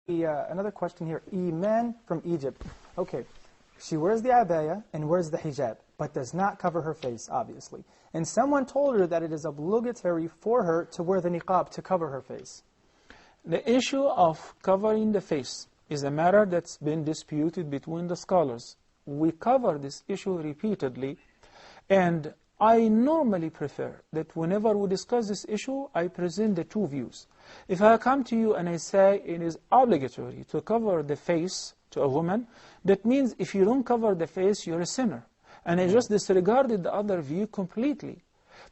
Another question here. Iman from Egypt. Okay, she wears the abaya and wears the hijab, but does not cover her face, obviously. And someone told her that it is obligatory for her to wear the niqab to cover her face. The issue of covering the face is a matter that's been disputed between the scholars. We cover this issue repeatedly, and I normally prefer that whenever we discuss this issue, I present the two views. If I come to you and I say it is obligatory to cover the face to a woman, that means if you don't cover the face, you're a sinner. And I just disregarded the other view completely.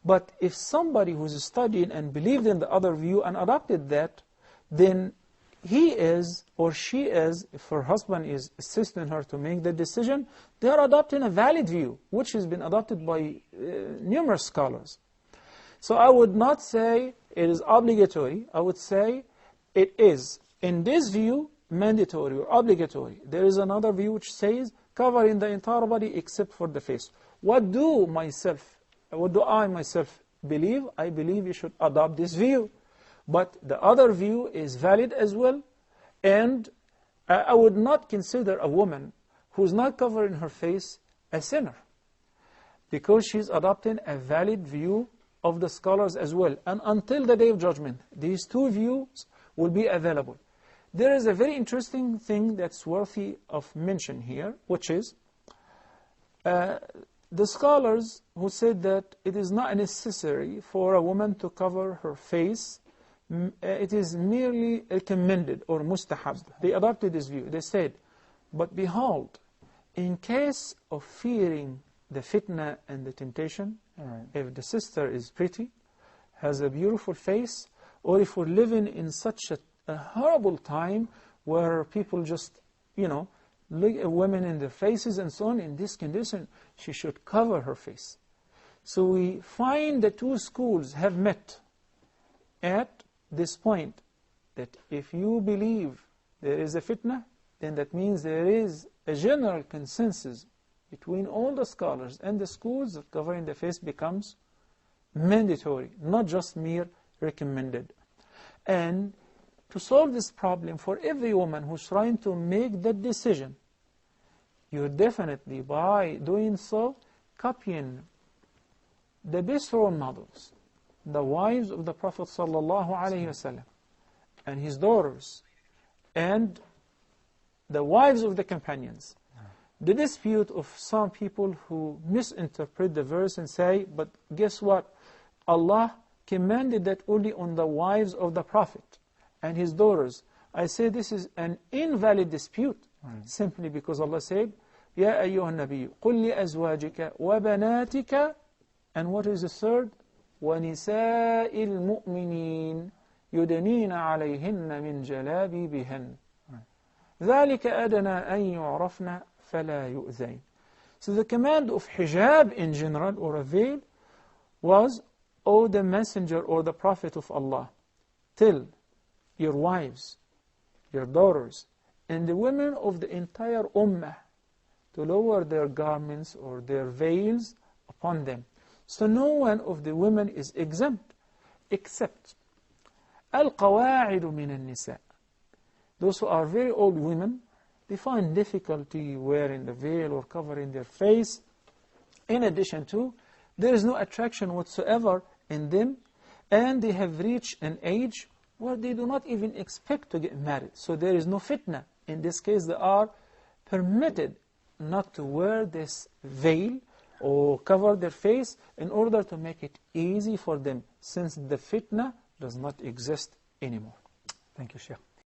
But if somebody who's studying and believed in the other view and adopted that, then he is, or she is, if her husband is assisting her to make the decision, they are adopting a valid view, which has been adopted by numerous scholars. So I would not say it is obligatory. I would say it is, in this view, mandatory or obligatory. There is another view which says covering the entire body except for the face. What do I myself believe? I believe you should adopt this view. But the other view is valid as well, and I would not consider a woman who's not covering her face a sinner, because she's adopting a valid view of the scholars as well. And until the Day of Judgment, these two views will be available. There is a very interesting thing that's worthy of mention here, which is the scholars who said that it is not necessary for a woman to cover her face. It is merely recommended or mustahab. They adopted this view. They said, but behold, in case of fearing the fitna and the temptation, if the sister is pretty, has a beautiful face, or if we're living in such a horrible time where people just, look at women in their faces and so on, in this condition, she should cover her face. So we find the two schools have met at this point, that if you believe there is a fitna, then that means there is a general consensus between all the scholars and the schools that covering the face becomes mandatory, not just mere recommended. And to solve this problem for every woman who's trying to make that decision, you're definitely, by doing so, copying the best role models, the wives of the Prophet ﷺ, and his daughters, and the wives of the companions. The dispute of some people who misinterpret the verse and say, but guess what? Allah commanded that only on the wives of the Prophet and his daughters. I say this is an invalid dispute, simply because Allah said, يَا أَيُّهَا النَّبِيُّ قُلْ لِأَزْوَاجِكَ وَبَنَاتِكَ, and what is the third? وَنِسَاءِ الْمُؤْمِنِينَ يُدَنِينَ عَلَيْهِنَّ مِنْ جَلَابِيبِهِنَّ ذَلِكَ أَدْنَى أَنْ يُعْرَفْنَ فَلَا يُؤْذَيْنَ. So the command of hijab in general, or a veil, was, O the messenger or the prophet of Allah, tell your wives, your daughters, and the women of the entire ummah to lower their garments or their veils upon them. So no one of the women is exempt, except الْقَوَاعِدُ مِنَ النِّسَاءِ. Those who are very old women, they find difficulty wearing the veil or covering their face. In addition to, there is no attraction whatsoever in them, and they have reached an age where they do not even expect to get married. So there is no fitna. In this case, they are permitted not to wear this veil or cover their face in order to make it easy for them, since the fitna does not exist anymore. Thank you, Sheikh.